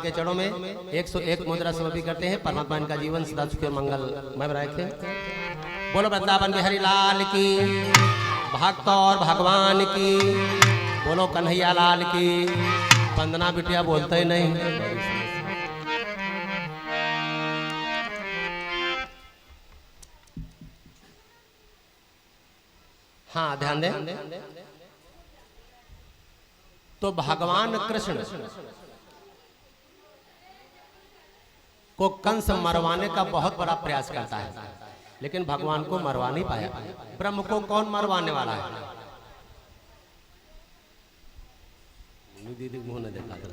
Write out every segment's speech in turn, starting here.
के चरणों में 101 मुद्रा समर्पित करते हैं। परमात्मा इनका जीवन सदा सुखी और मंगलमय रखे। बोलो वृंदावन बिहारी लाल की, भक्त और भगवान की, बोलो कन्हैया लाल की। वंदना बिटिया बोलते ही नहीं। हाँ ध्यान दें। तो भगवान कृष्ण को कंस मरवाने का बहुत बड़ा प्रयास करता है, लेकिन भगवान को मरवा नहीं पाया। ब्रह्म को कौन मरवाने वाला है? दीदी मुंह न देखा था।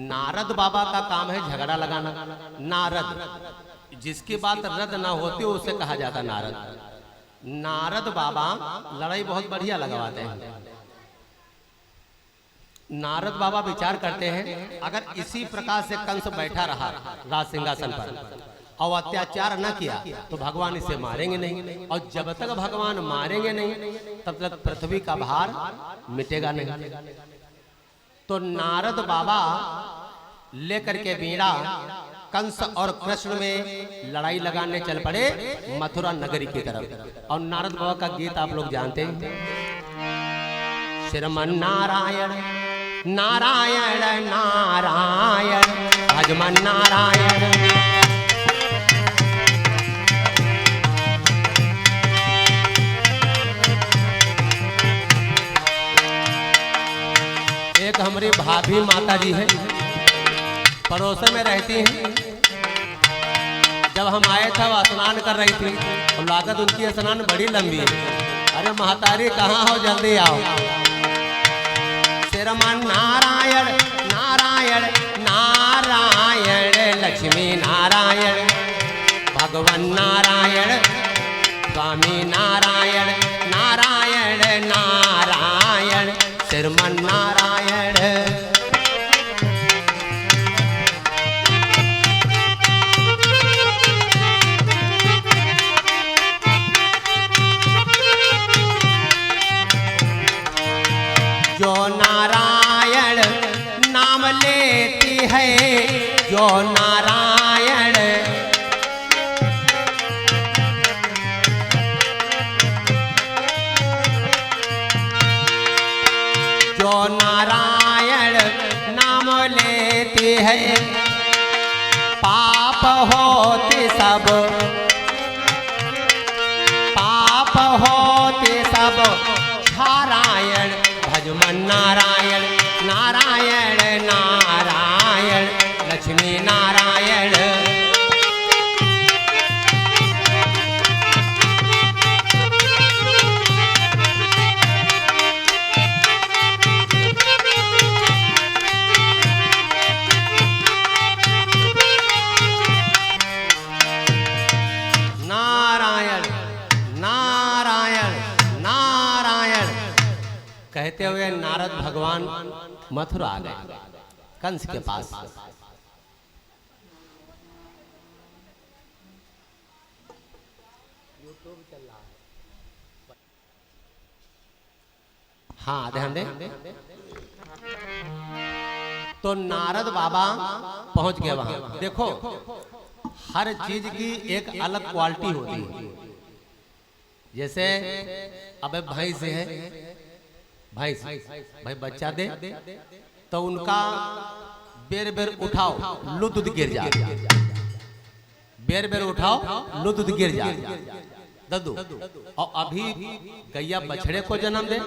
नारद बाबा का काम है झगड़ा लगाना। नारद, जिसकी बात रद्द ना होती उसे कहा जाता नारद। नारद बाबा लड़ाई बहुत बढ़िया लगवाते हैं। नारद बाबा विचार करते हैं अगर इसी प्रकार से कंस बैठा रहा राज सिंहासन पर और अत्याचार न किया तो भगवान इसे मारेंगे नहीं, और जब तक भगवान मारेंगे नहीं तब तक पृथ्वी का भार मिटेगा नहीं। तो नारद बाबा लेकर के बीड़ा कंस और कृष्ण में लड़ाई लगाने चल पड़े मथुरा नगरी की तरफ। और नारद बाबा का गीत आप लोग जानते हैं, श्रीमन नारायण नारायण नारायण भजमन नारायण। एक हमारी भाभी माता जी है, पड़ोस में रहती हैं। जब हम आए थे वो स्नान कर रही थी और लागत उनकी स्नान बड़ी लंबी है। अरे महतारी कहाँ हो, जल्दी आओ। श्रीमन नारायण नारायण नारायण लक्ष्मी नारायण भगवान नारायण स्वामी नारायण नारायण नारायण श्रीमन नारायण। जो नारायण नाम लेती है, जो नारायण जो नारायण नाम लेती है, पाप होते सब पाप होते सब नारायण भजमन नारायण नारायण नारायण लक्ष्मी नारायण। नारायण नारायण नारायण कहते हुए नारद भगवान मथुरा आ गए कंस के पास। हाँ ध्यान दे। तो नारद बाबा पहुंच गए वहां। देखो हर चीज की एक अलग क्वालिटी होती है। जैसे अब भैंस है, भैंस भाई बच्चा दे तो उनका बेर बेर उठाओ लू दूध गिर जा, बेर बेर उठाओ लू दूध गिर जा ददू। और अभी गैया बछड़े को जन्म दे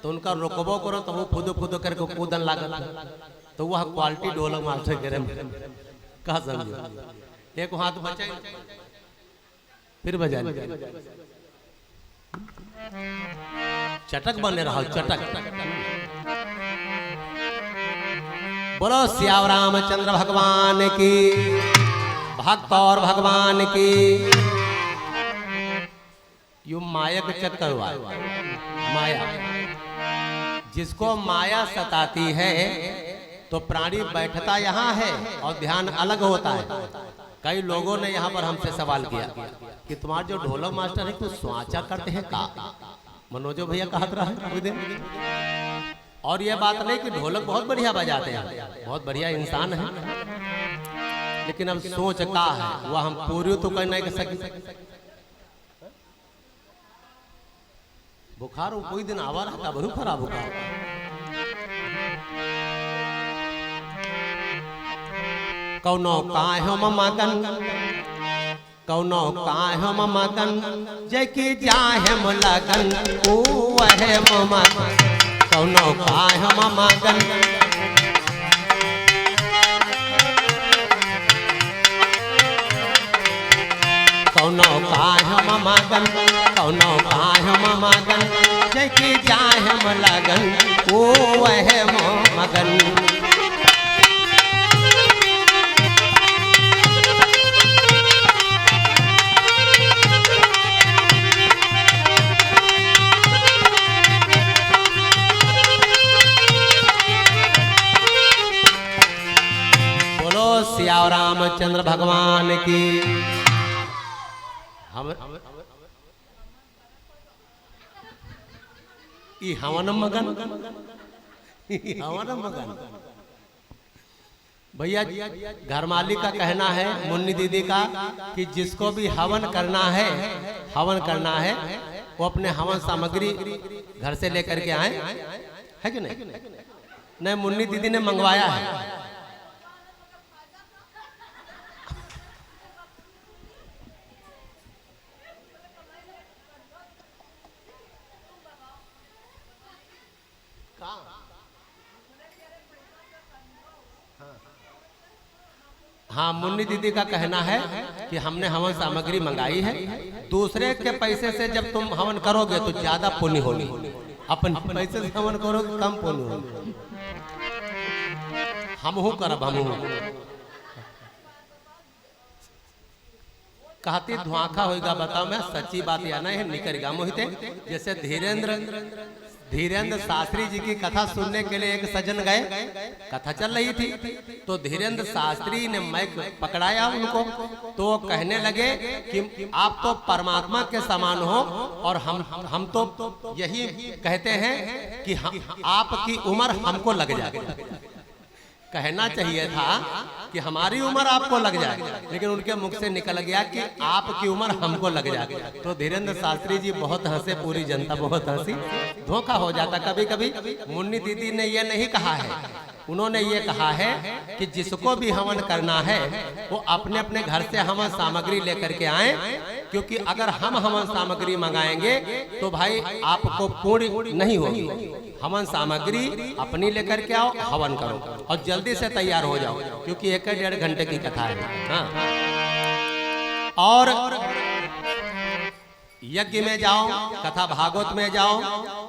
तो उनका रोकबो करो तो वो फुदो फुदो करके कूदन लागत। तो वह क्वालिटी ढोलक मारते गिरे कहा समझो। एक हाथ बचा फिर बजा चटक बने रहा चटक। बोलो श्याम रामचंद्र भगवान की, भक्त और भगवान की। यू माया के चक्कर हुआ। माया, जिसको माया सताती है तो प्राणी बैठता यहाँ है और ध्यान अलग होता है। कई लोगों ने यहाँ पर हमसे सवाल किया कि तुम्हारे जो ढोलक मास्टर है कुछ स्वाचा करते हैं का? मनोजो भैया कहत रहा है और ये बात नहीं कि ढोलक बहुत बढ़िया बजाते हैं, बहुत बढ़िया इंसान है, लेकिन अब सोच का है वह हम पूरी तो कर नहीं सके। बुखार कोई दिन आवा रहता बहुत खराब बुखार। कौनो काहे मगन, कौनो काहे मगन, जय की जाहे लगन ओ वह मगन, कौनो काहे मगन, कौनो काहे मगन, कौनो काहे मगन, जय की जाहे लगन ओ वह मगन। सिया रामचंद्र भगवान की। हम हवन मगन, हवन मगन भैया घर मालिक का कहना है, मुन्नी दीदी का, कि जिसको भी हवन करना है, हवन करना है वो अपने हवन सामग्री घर से लेकर के आए, है कि नहीं? नहीं, मुन्नी दीदी ने मंगवाया है। हाँ, मुन्नी दीदी का कहना है कि हमने हवन सामग्री मंगाई है, दूसरे के पैसे से जब तुम हवन करोगे तो ज्यादा पुण्य होगी, अपन पैसे से हवन करोगे कम पुण्य होगी। हमहू करब, हमहू कहती धुआखा होगा, बताओ मैं सच्ची बात या नहीं निकलेगा मोहिते। जैसे धीरेन्द्र शास्त्री जी की कथा सुनने के लिए एक सज्जन गए, कथा चल रही थी, तो धीरेन्द्र शास्त्री ने माइक पकड़ाया उनको, तो वो कहने लगे कि आप तो परमात्मा के समान हो और हम तो यही कहते हैं कि आपकी उम्र हमको लग जाए। कहना चाहिए था कि हमारी उम्र आपको लग जाए, लेकिन उनके मुख से निकल गया कि आपकी उम्र हमको लग जाए। तो धीरेन्द्र शास्त्री जी बहुत हंसे, पूरी जनता बहुत हंसी। धोखा हो जाता कभी कभी। मुन्नी दीदी ने ये नहीं कहा है, उन्होंने ये कहा है कि जिसको भी हवन करना है वो अपने अपने घर से हवन सामग्री लेकर के आए, क्योंकि अगर हम हवन सामग्री मंगाएंगे तो भाई आपको पूर्ण नहीं होगी। हवन सामग्री अपनी लेकर के आओ, हवन करो और जल्दी से तैयार हो जाओ, क्योंकि 1-1.5 घंटे की कथा है। हाँ। और यज्ञ में जाओ, कथा भागवत में जाओ,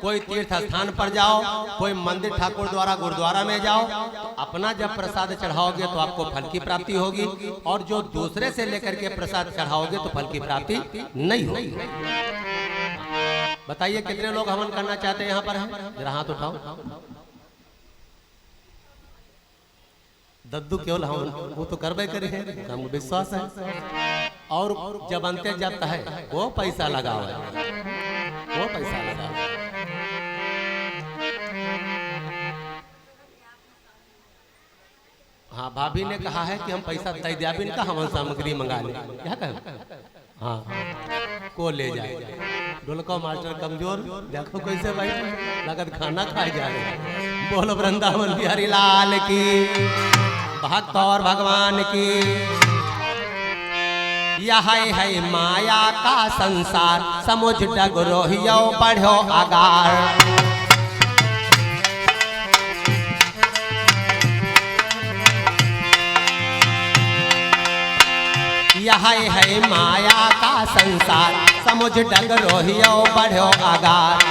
कोई तीर्थ स्थान पर जाओ, कोई मंदिर ठाकुर द्वारा गुरुद्वारा में जाओ, तो अपना जब प्रसाद चढ़ाओगे तो आपको फल की प्राप्ति होगी, और जो दूसरे से लेकर के प्रसाद चढ़ाओगे तो फल की प्राप्ति नहीं होगी। बताइए कितने लोग हवन करना चाहते हैं यहाँ पर? है जरा हाथ उठाओ। दद्दू केवल हवन वो तो करबे करे है, हमको विश्वास है। और जब अंत्य जाता है वो पैसा लगाओ, वो पैसा लगाओ। हाँ, भाभी ने कहा है कि हम पैसा दैद्याबिन का हवन सामग्री मंगा ले, क्या कहें? हाँ, को ले जाए। ढोलका मास्टर कमजोर, देखो कैसे भाई लगत खाना खाए जा रहे। बोलो वृंदावन बिहारी लाल की, भक्त और भगवान की। यह है माया का संसार, समुझ डगरोहियो बढ़ो आगार। यह है माया का संसार, समुझ डगरोहियो बढ़ो आगार।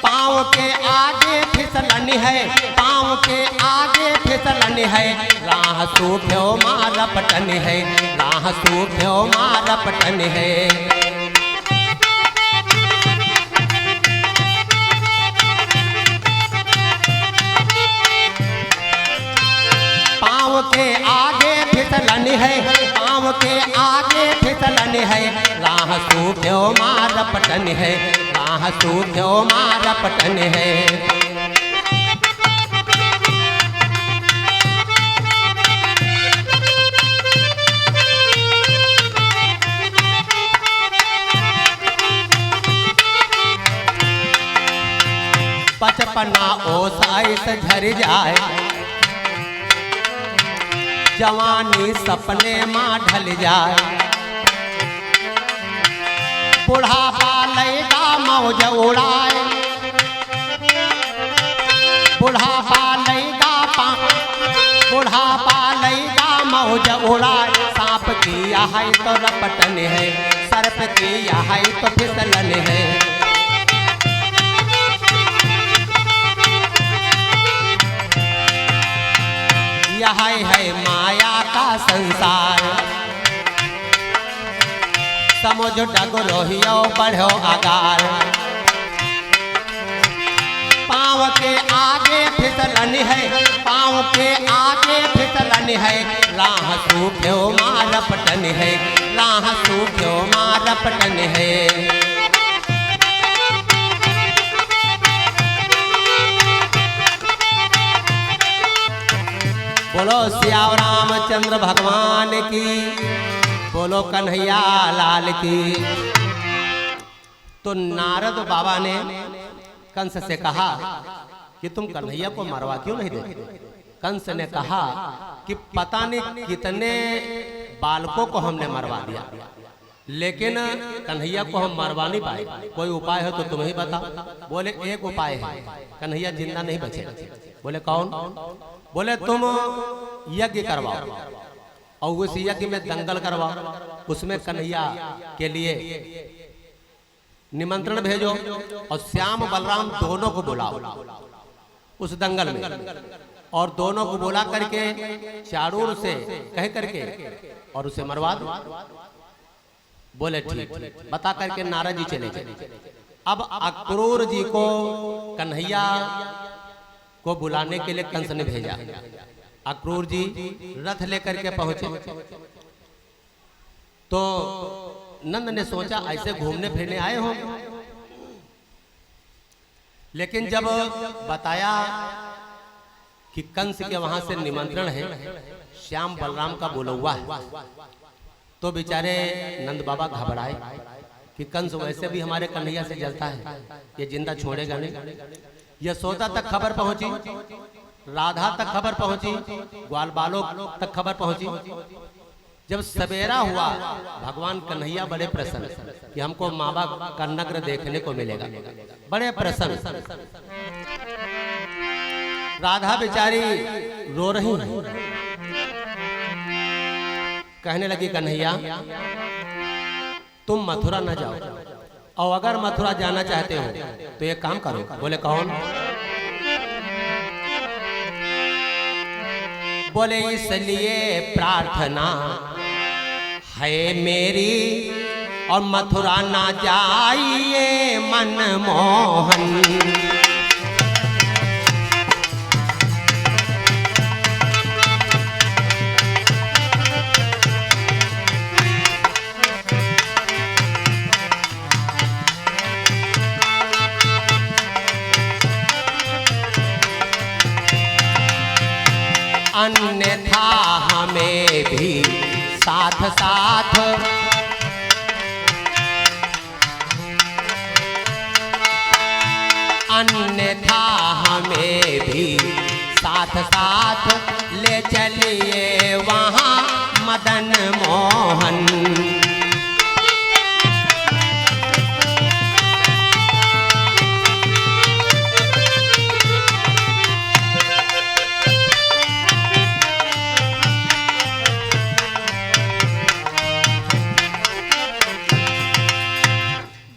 पाँव के आगे फिसलन है, पाँव के आगे फिसलन है, राह सूख्यो मार पटन है, राह सूख्यो मार पटन है। पाँव के आगे फिसलन है, पाँव के आगे फिसलन है, राह सूख्यो मार पटन है, राह सूख्यो मार पटन है। बचपना ओस ऐसे झर जाए, जवानी सपने माँ ढल जाए, बुढ़ापा लैगा मौज उड़ाए, बुढ़ापा लैगा मौज उड़ाए। सांप किया है तो रपटन है, सर्प किया है तो फिसलन है। यह है माया का संसार, समुझ डगरोहियो बढ़ो अगार। पाँव के आगे फिसलन है, पाँव के आगे फिसलन है। राह सूख्यो माँ रपटन है, राह सूख्यो माँ रपटन है। बोलो सिया रामचंद्र भगवान की, बोलो कन्हैया लाल की। तो नारद बाबा ने कंस से कहा कि तुम कन्हैया को मरवा क्यों नहीं देते? कंस ने कहा कि पता नहीं कितने बालकों को हमने मरवा दिया, लेकिन कन्हैया को हम मरवा नहीं पाए। कोई उपाय है तो तुम ही बताओ। बोले एक उपाय है, कन्हैया जिंदा नहीं बचेगा। बोले कौन? बोले तुम यज्ञ करवाओ और उस यज्ञ में दंगल करवाओ, उसमें कन्हैया के लिए निमंत्रण भेजो और श्याम बलराम दोनों को बुलाओ उस दंगल में, और दोनों को बुला करके चारों ओर से कह करके और उसे मरवा दो। बोले ठीक, बता करके नारद जी चले गए। अब अक्रूर जी को कन्हैया को बुलाने के लिए कंस ने भेजा। अक्रूर जी रथ लेकर के पहुंचे तो नंद ने सोचा ऐसे घूमने फिरने आए हो, लेकिन जब बताया कि कंस के वहां से निमंत्रण है, श्याम बलराम का बोला हुआ है, तो बेचारे नंद बाबा घबराए कि कंस वैसे भी हमारे कन्हैया से जलता है, ये जिंदा छोड़ेगा नहीं। यशोदा तक खबर पहुंची, राधा तक खबर पहुंची, ग्वाल बालों तक खबर पहुंची। जब सवेरा हुआ, भगवान कन्हैया बड़े प्रसन्न कि हमको माँ बाप का नगर देखने को मिलेगा, बड़े प्रसन्न। राधा बेचारी रो रही है, कहने लगी कन्हैया तुम मथुरा न जाओ, और अगर मथुरा जाना चाहते हो तो एक काम करो। बोले कौन? बोले इसलिए प्रार्थना है मेरी, और मथुरा ना जाइए मनमोहन। अन्यथा हमें भी साथ साथ अन्यथा हमें भी साथ साथ ले चलिए वहाँ मदन मोहन।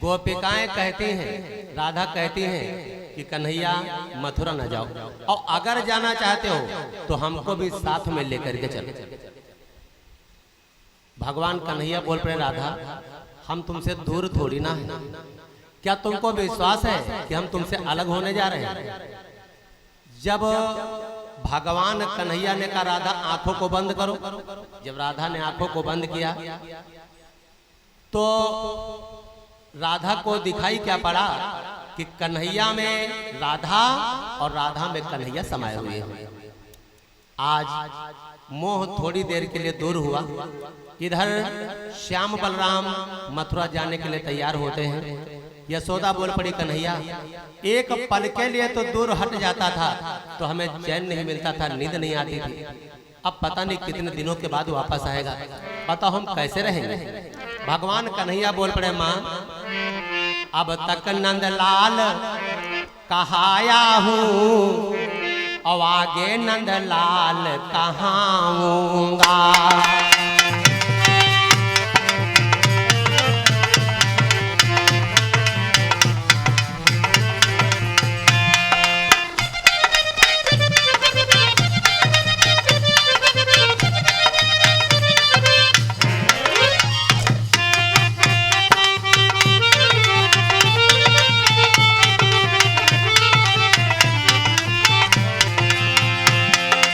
गोपिकाएं कहती हैं, राधा कहती हैं कि कन्हैया मथुरा न जाओ, और अगर जाना चाहते हो तो हमको भी साथ में लेकर के चलो। भगवान कन्हैया बोल पड़े राधा हम तुमसे दूर थोड़ी ना है, क्या तुमको विश्वास है कि हम तुमसे अलग होने जा रहे हैं? जब भगवान कन्हैया ने कहा राधा आंखों को बंद करो, जब राधा ने आंखों को बंद किया तो राधा को दिखाई क्या पड़ा कि कन्हैया में राधा और राधा में कन्हैया समाये हुए हैं। आज मोह थोड़ी देर के लिए दूर हुआ। इधर श्याम बलराम मथुरा जाने के लिए तैयार होते हैं, यशोदा बोल पड़ी, कन्हैया एक पल के लिए तो दूर हट जाता था तो हमें चैन नहीं मिलता था, नींद नहीं आती थी। अब पता नहीं कितने दिनों के बाद वापस आएगा, बताओ हम कैसे रहेंगे। भगवान कन्हैया बोल पड़े, माँ अब तक नंदलाल कहाया हूँ, और आगे नंदलाल कहाऊंगा।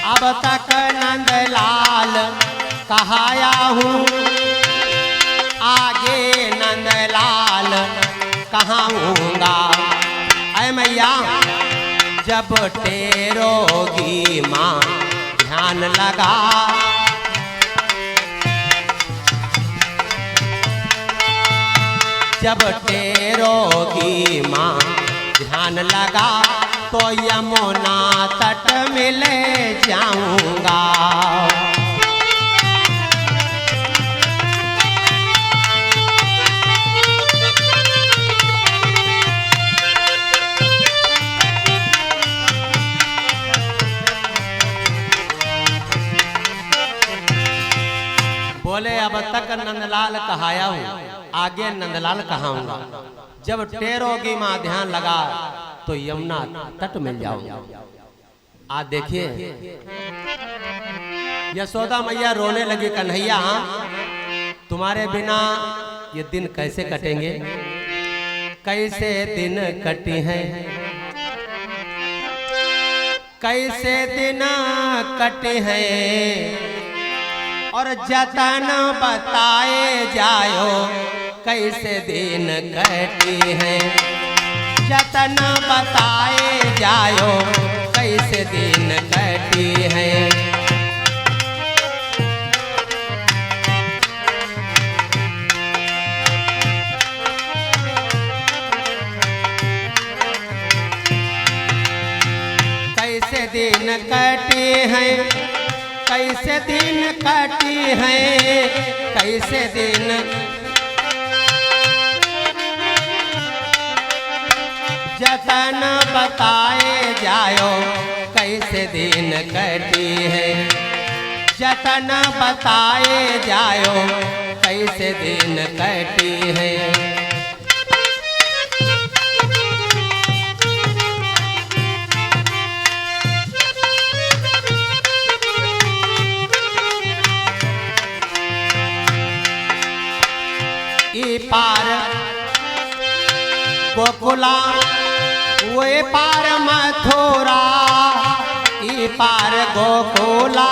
अब तक नंदलाल कहाया हूँ, आगे नंदलाल कहाऊंगा। ऐ मैया जब टेरोगी माँ ध्यान लगा, जब टेरोगी माँ ध्यान लगा, तो यमुना तट मिले जाऊंगा। बोले अब तक नंदलाल कहाया हूँ, आगे नंदलाल कहाऊंगा। जब टेरोगी माँ ध्यान लगा तो यमुना तट मिल जाऊंगा। आज देखिए यशोदा मैया रोने लगी, कन्हैया तुम्हारे बिना ये दिन कैसे कटेंगे, कैसे दिन कटी हैं, कैसे दिन कटे हैं, और जतन बताए जायो कैसे दिन कटी हैं, जतन बताए जायो कैसे दिन कटी हैं। कैसे दिन कटी हैं, कैसे दिन कटी हैं, कैसे दिन जतन बताए जायो कैसे दिन कटी है, जतन बताए जायो कैसे दिन कटी है। ई पार गोकुला, वे पार मथुरा, ई पार गोकुला,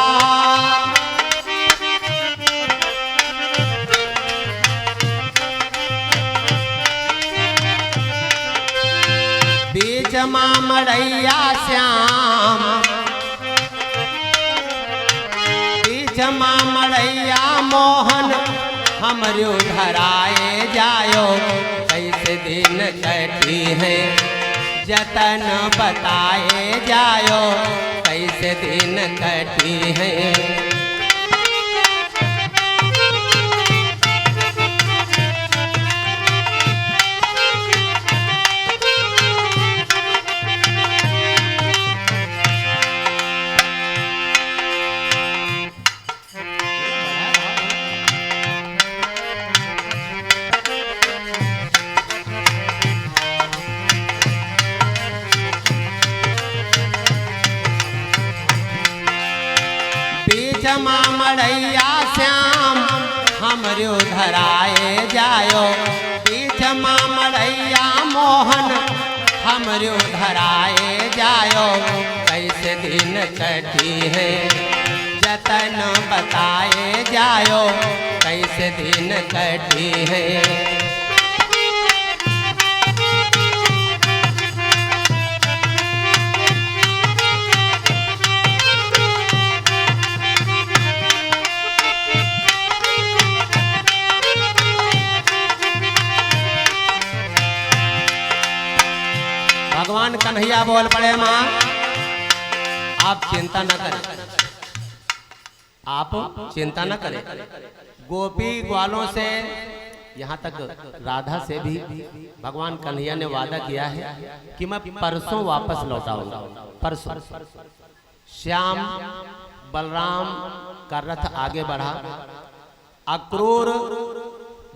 बीच मड़ैया श्याम, बीच मड़ैया मोहन, हमरो धराए जायो कैसे दिन कटी है, जतन बताए जायो कैसे दिन कटी है। मड़ैया श्याम हमरो धराए जायो, बीच मड़ैया मोहन हमरो धराए जायो कैसे दिन कटी है, जतन बताए जायो कैसे दिन कटी है। कन्हैया बोल पड़े माँ आप चिंता न करें, आप चिंता न करें। गोपी ग्वालों से यहाँ तक राधा से भी भगवान कन्हैया ने वादा किया है कि मैं परसों वापस लौटाऊंगा। परसों श्याम बलराम का रथ आगे बढ़ा, अक्रूर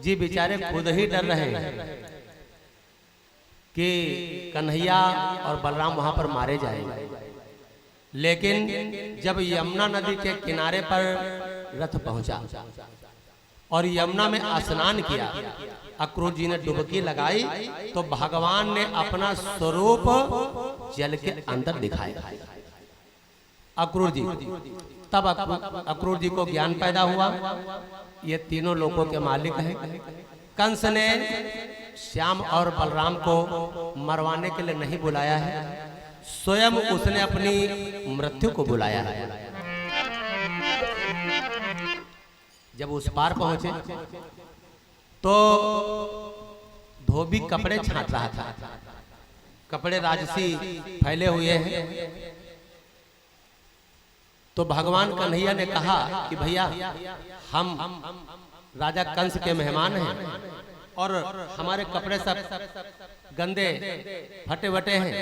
जी बेचारे खुद ही डर रहे हैं कि कन्हैया और बलराम वहां पर मारे जाएंगे। लेकिन जब यमुना नदी के किनारे पर रथ पहुंचा और यमुना में स्नान किया, अक्रूर जी ने डुबकी लगाई तो भगवान ने अपना स्वरूप जल के अंदर दिखाया। अक्रूर जी तब अक्रूर जी को ज्ञान पैदा हुआ, ये तीनों लोगों के मालिक हैं। कंस ने श्याम और बलराम को मरवाने के लिए नहीं बुलाया है, स्वयं उसने अपनी मृत्यु को बुलाया है। जब उस पार पहुंचे तो धोबी कपड़े छांट रहा था, कपड़े राजसी फैले हुए हैं। तो भगवान कन्हैया ने कहा कि भैया हम राजा कंस के मेहमान हैं और हमारे कपड़े सब गंदे फटे वटे हैं,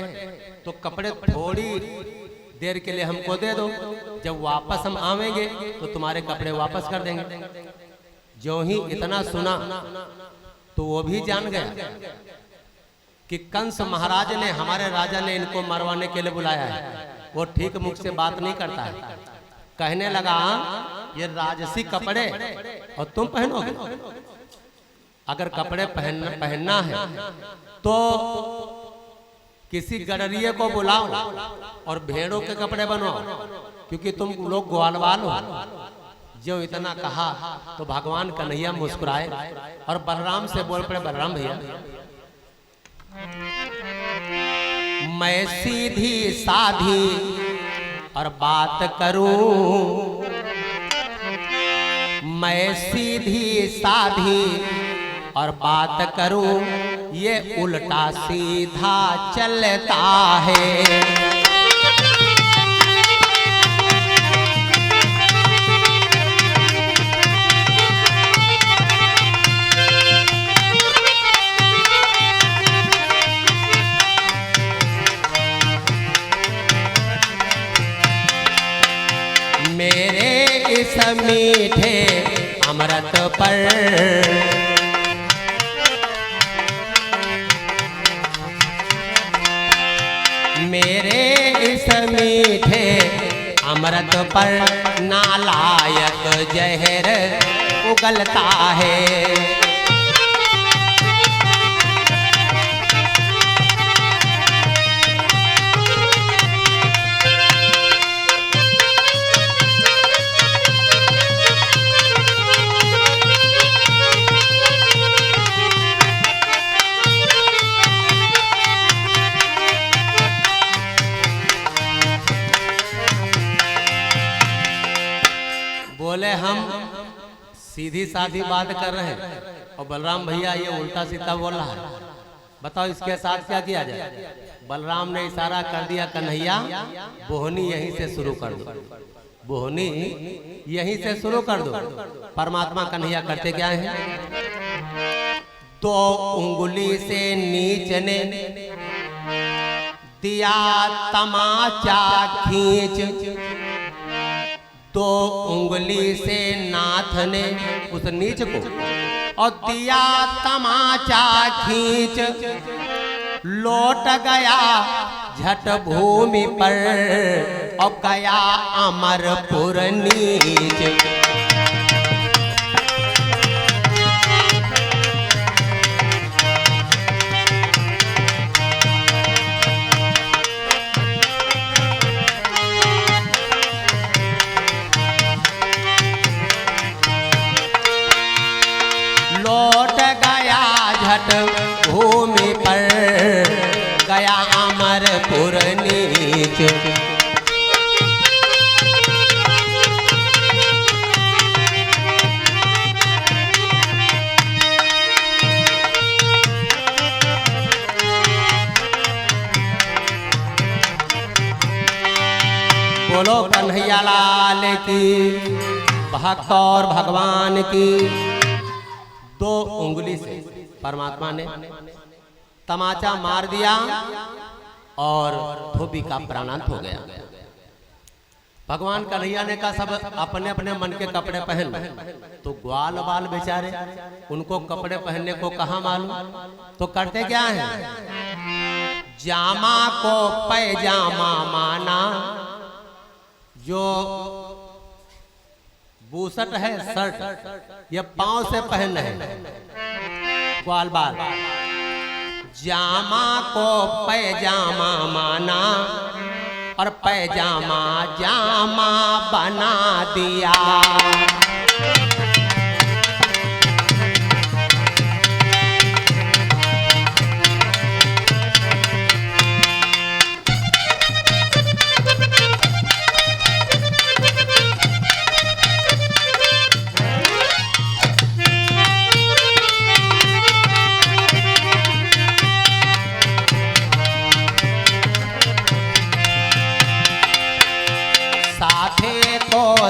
तो कपड़े थोड़ी देर के लिए हमको दे दो, जब वापस हम आवेंगे तो तुम्हारे कपड़े वापस कर देंगे। जो ही इतना सुना तो वो भी जान गया कि कंस महाराज ने, हमारे राजा ने इनको मरवाने के लिए बुलाया है। वो ठीक मुख से बात नहीं करता है, कहने लगा ये राजसी कपड़े और तुम पहनोगे? अगर कपड़े पहनना है तो किसी गडरिये को बुलाओ और भेड़ों के कपड़े बनवाओ, क्योंकि तुम लोग ग्वालवाल हो। जो इतना कहा तो भगवान कन्हैया मुस्कुराए और बलराम से बोल पड़े, बलराम भैया मैं सीधी साधी और बात करूं, मैं सीधी साधी और बात करूं, ये उल्टा सीधा चलता है। मेरे इस मीठे अमृत पर मेरे इस मीठे अमृत पर नालायक जहर उगलता है। बोले हम सीधी साधी बात कर रहे हैं और बलराम भैया ये उल्टा सीधा बोल रहा है, बताओ इसके साथ क्या किया जाए? बलराम ने इशारा कर दिया, कन्हैया बोहनी यहीं से शुरू कर दो, बोहनी यहीं से शुरू कर दो। परमात्मा कन्हैया करते क्या है? 2 उंगली से नीच ने दिया तमाचा खींच, 2 उंगली से नाथ ने उस नीच को और दिया तमाचा खींच, लौट गया झट भूमि पर और गया अमरपुर नीच। लौट गया झट भूमि पर गया अमरपुर नीच। बोलो कन्हैया लाल की, भक्त और भगवान की। 2 उंगली से परमात्मा ने तमाचा मार दिया और धोबी का प्राणांत हो गया। भगवान कन्हैया ने कहा सब अपने अपने मन के कपड़े पहन लो। तो ग्वाल बाल बेचारे, उनको कपड़े पहनने को कहाँ मालूम, तो करते क्या है, जामा को पैजामा माना, जो बूसट है शर्ट ये पांव से पहन रहे ग्वाल बाल, जामा को पैजामा माना और पैजामा जामा बना दिया।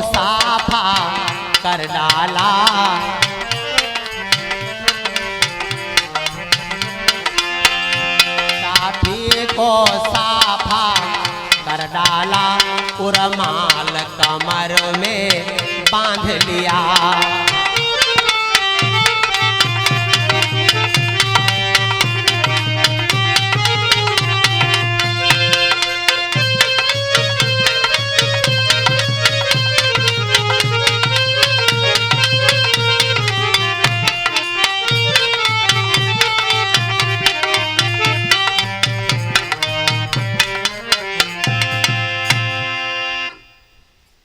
साफा कर डाला, साथी को साफा कर डाला, उरमाल कमर में बांध लिया।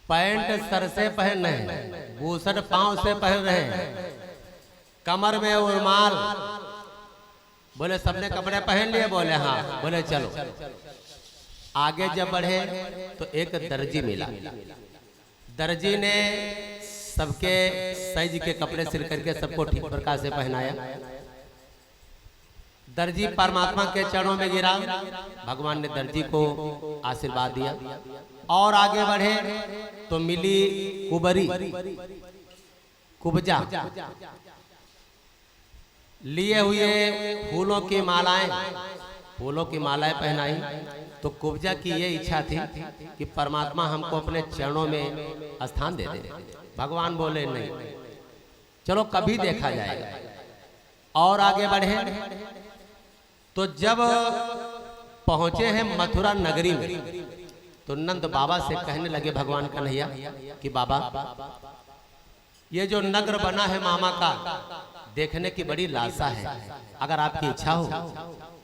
पैंट सर से पहन रहे हैं, बूसट पांव से पहन रहे हैं, कमर में उर्माल। बोले सबने कपड़े पहन लिए, बोले हाँ, बोले चलो। आगे जब बढ़े तो एक दर्जी मिला, दर्जी ने सबके साइज के कपड़े सिल करके सबको ठीक प्रकार से पहनाया। दर्जी परमात्मा के चरणों में गिरा, भगवान ने दर्जी को आशीर्वाद दिया। और आगे बढ़े तो मिली कुबरी, कुबजा, लिए हुए फूलों की मालाएं, फूलों की मालाएं पहनाई। तो कुबजा की ये इच्छा थी कि परमात्मा हमको अपने चरणों में स्थान दे दे। भगवान बोले नहीं, चलो कभी देखा जाएगा। और आगे बढ़े तो जब पहुंचे हैं मथुरा नगरी में, तो नंद बाबा से कहने लगे भगवान कन्हैया कि बाबा ये जो नगर बना है मामा का, देखने की बड़ी लालसा है, अगर आपकी इच्छा हो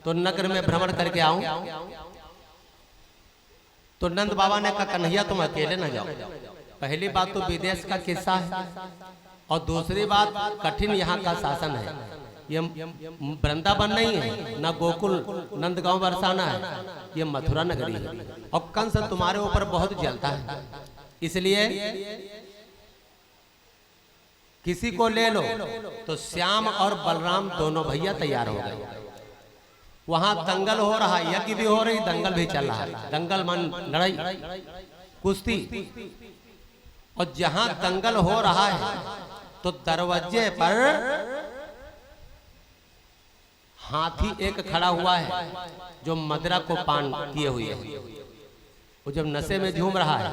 तो नगर में भ्रमण करके आऊं। तो नंद बाबा ने कहा कन्हैया तुम अकेले न जाओ, पहली बात तो विदेश का किस्सा है, और दूसरी बात कठिन यहाँ का शासन है। ये वृंदावन नहीं है, ना गोकुल नंदगांव बरसाना है, ये मथुरा नगरी है, और कंस तुम्हारे ऊपर बहुत जलता है, इसलिए किसी को ले लो। तो श्याम और बलराम दोनों भैया तैयार हो गए। वहां दंगल हो रहा है, यज्ञ भी हो रही, दंगल भी चल रहा है, दंगल मन लड़ाई कुश्ती। और जहां दंगल हो रहा है तो दरवाजे पर हाथी एक खड़ा हुआ है जो मदिरा को पान किए हुए है। वो जब नशे में झूम रहा है